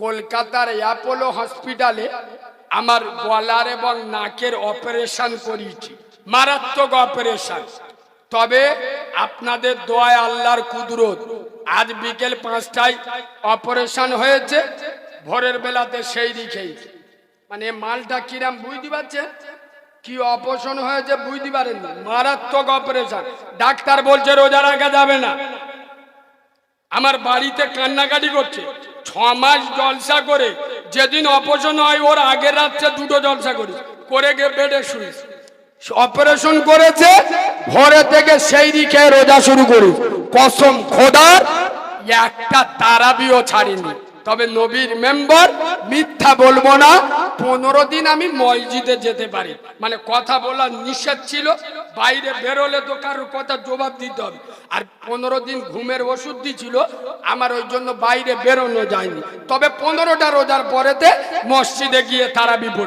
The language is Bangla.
কলকাতার অ্যাপোলো হসপিটালে আমার গলার এবং নাকের অপারেশন করেছি, মারাত্মক অপারেশন। তবে আপনাদের দোয়ায় আল্লাহর কুদরত আজ বিকেল 5টায় অপারেশন হয়েছে, ভোরের বেলাতে সেই দিকেই মানে মালটা কিরাম বুঝতে পারছে, কি অপারেশন হয়েছে বুঝতে পারেননি, মারাত্মক অপারেশন। ডাক্তার বলছে রোজা রাখা যাবে না। আমার বাড়িতে কান্নাকাটি করছে, 6 মাস জলসা করে যেদিন অপারেশন হয় ওর আগের রাত্রে 2টো জলসা করে গিয়ে বেডে শুয়ে অপারেশন করেছে, ভোরে থেকে সেই দিকে রোজা শুরু করি। কসম খোদার একটা তারাবিও ছাড়িনি। তবে নবীর মেম্বার, মিথ্যা বলবো না, 15 দিন আমি মসজিদে যেতে পারি, মানে কথা বলা নিষেধ ছিল, বাইরে বেরোলে তো কারোর কথা জবাব দিতে হবে। আর 15 দিন ঘুমের ওষুধ দিছিল আমার, ওই জন্য বাইরে বেরোনো যায়নি। তবে 15টা রোজার পরেতে মসজিদে গিয়ে তারাবি পড়ি।